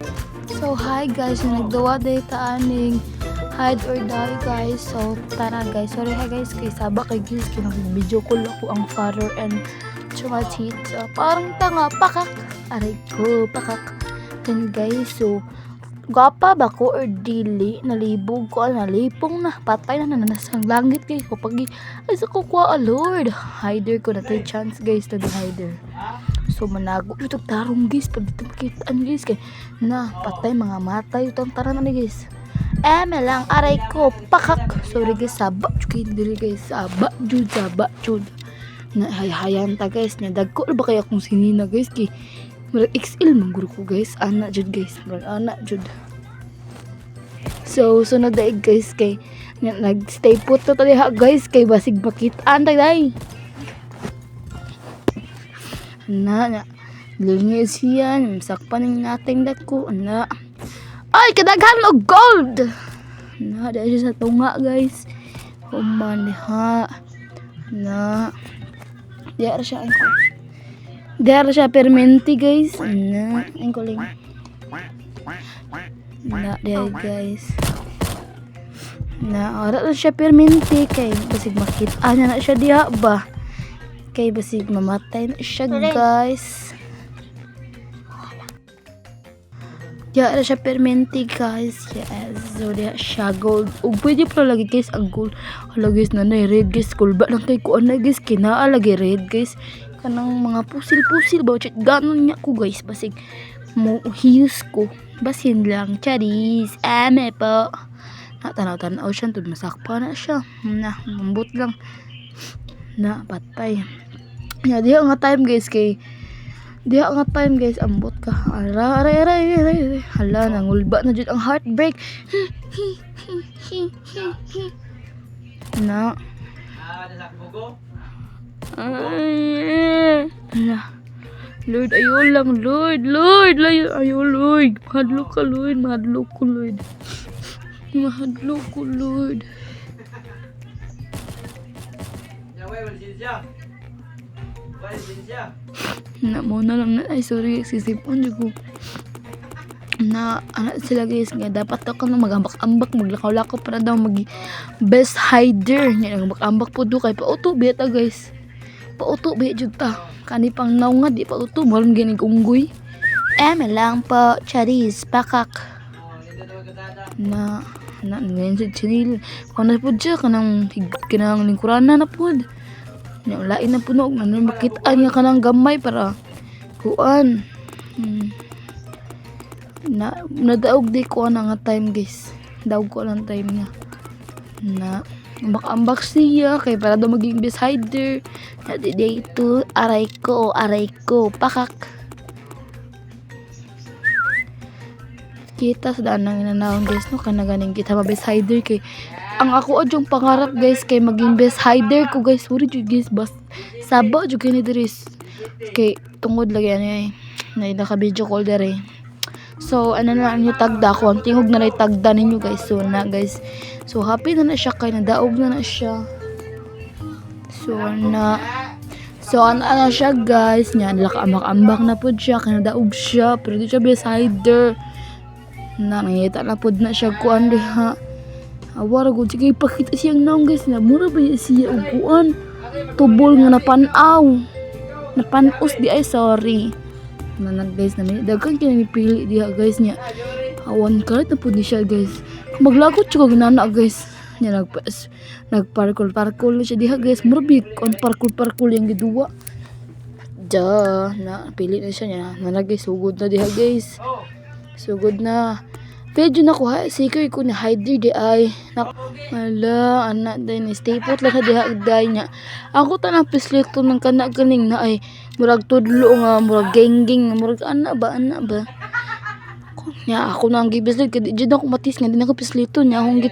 So hi guys, yung nagdawa day ta aning hide or die guys. So tara guys, sorry ha guys kay saba kay guys kinag-video call ako ang father and chumatit. Parang tanga pakak. Aray ko pakak. Then guys, so gwapa ba ko or dili nalibog ko nalipong na patay na nanasang langit guys kapag ay sa ko kwa lord hider ko na tay chance guys to the hider. So manago ito tarong guys pag dito makitaan guys kay na patay mga matay itong taran na guys. Lang aray ko pakak. Sorry guys saba kay dili guys saba jud na hayahan ta guys nya dagko ba kaya kung sinina guys kay murag XL man guru ko guys ana jud guys murag ana jud. So sunod daig guys kay nag-stay put to diha guys kay basig bakitaan day na lingis siya sakpan ng nating dako na ay kadaghan og gold na dahil sa tunga guys human diha na diara siya permenti guys na ang kuling na diya guys na ora na siya permenti kay basig makita na siya diha ba kay basig mamatay na siya guys. Diya siya permenti guys. Yes. So diya siya gold. Ug pwede pa lagi guys ang gold. Hala guys na red guys. Kulba lang kay kuan na guys. Kinaa lagi red guys. Kanang mga pusil-pusil ba. Chat ganon niya ko guys. Basig mo hiyos ko. Basin lang. Charis. Ame po. Natanaw-tanaw siya. Tud masakpa na siya. Na mambot lang. Na patay. Ya diha nga time guys kay diha nga time guys ambot ka aray hala nangulba na jud ang heartbreak na Lord ayo lang Lord ayo Lord mahadlok ka Lord mahadlok ko Lord na mo na lang na ay sorry sisipon jud ko na anak sila guys nga dapat ako na magambak-ambak maglakaw-lakaw para daw mag best hider nya nagambak-ambak po do kay pauto beta guys pauto be jud ta kani pang naw nga di pauto moron gini unggoy lang pa charis pakak na ngayon sa chinil kung na po dyan kanang lingkurana na po lain na punog na makitaan niya kanang gamay para kuan na nadaog di ko nga time guys daog ko lang time niya na ambak siya kay para daw maging best hider na dito aray ko pakak kita sa daan ng inanawang guys no kanaganing kita mabest hider kay ang ako adyong pangarap guys kay maging best hider ko guys sorry jud guys bas saba jud kay ni Dres kay tungod lagi ani na naka video call dere so ano na ang tagda ko ang tingog na tagda ninyo guys so na guys so happy na siya kay nadaog na siya so ano siya guys nya laka-ambak na pud siya kay nadaog siya pero di siya best hider na nangita na pud na siya kuan diha awara ko sige ipakita siyang naong guys na mura ba siya og kuan tubol nga napanos di ay sorry na guys na dagang kinipili diha guys nya awan kalit na pud ni siya guys maglagot siya kag nana guys nya nagparkour siya diha guys mura big on parkour yang giduwa na pili na siya nya na guys sugod na diha guys sugod na video na ko ha secret ko na hider di ay ala anak din stay put lang diha day nya ako tanang pislito ng kana ganing na ay murag tudlo nga murag gengging murag anak ba nya ako nang gibislit kay di ako matis nga din ako pislito nya akong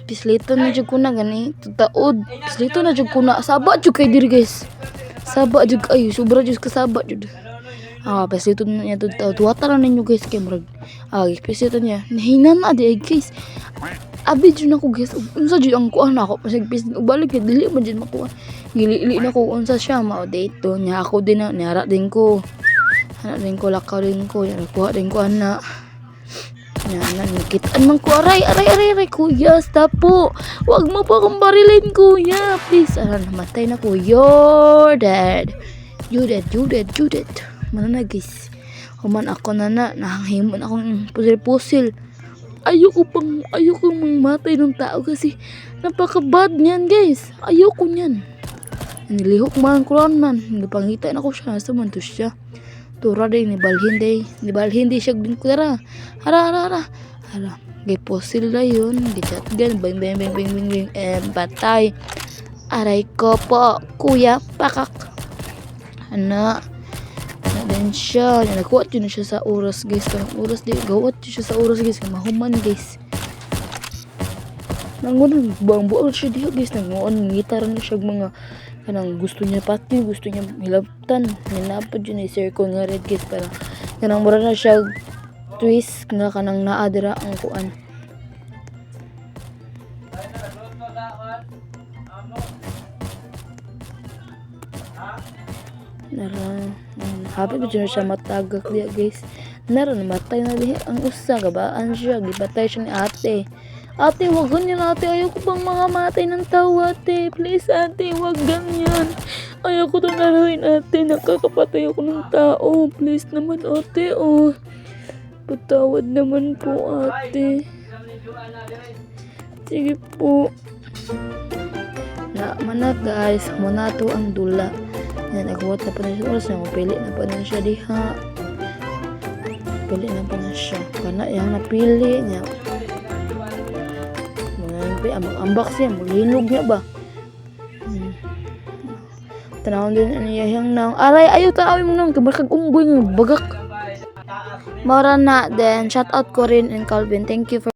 pislito na jud ko na gani taod pislito na jud ko na saba jud kay diri guys saba jud ay sobra jud ka saba jud pislito niya tuwata lang ninyo guys kay murag pislito niya nahinan na di guys abi jud nako guys unsa jud ang kuan ako pasig pislito balik kay dili man jud makuha gili na ko unsa siya mao dito nya ako din na niara din ko Anak rin ko, lakaw rin ko. Yan, kuha rin ko, anak. Yan, nakikitaan man ko. Aray, kuya. Stop po. Huwag mo po akong barilin, kuya. Please. Namatay na ko. You're dead. You dead. Mana na, guys. Human ako na nahanghimon akong pusil-pusil. Ayoko mamatay ng tao kasi napaka-bad niyan, guys. Ayoko niyan. Nilihok man ko lang man. Nagpangita na ko siya. Nasa man to siya. Tura day, nibalhin day siya din ko. Hara. Gay pusil na yun. Gichat gan. Bang. Patay. Aray ko po. Kuya, pakak. Anak. Then siya, nagkuhat yun siya sa oras, guys. Kanang oras di, gawat yun siya sa oras, guys. Mahuman, guys. Nangunan, buang siya diha, guys. Nangunan, ngitaran na siya mga kanang gusto niya pati, gusto niya hilaptan. Ninapad yun, circle nga red, guys. Parang kanang mura na siya twist nga kanang naadira ang kuan. Happy ba siya matagak diya, guys. Namatay na diya ang usa, gabaan siya, gibatay siya ni ate. Ate, wag ganyan, ate. Ayoko pang mga matay ng tao, ate. Please, ate, wag ganyan. Ayoko itong narawin, ate. Nakakapatay ako ng tao. Please naman, ate. Oh, patawad naman po, ate. Sige po. Mana, guys. Muna to ang dula. Yan, nagkuhat na pa na siya oras. Pili na pa na siya diha. Pili na pa na siya. Kana yung napili niya. Ambak siya. Maglinog niya ba? Tanawin din niya yung nang. Aray, ayaw tanawin mo nang. Kamarkag unggoy ng bagak. Maura na. Then, shout out ko rin and Calvin. Thank you for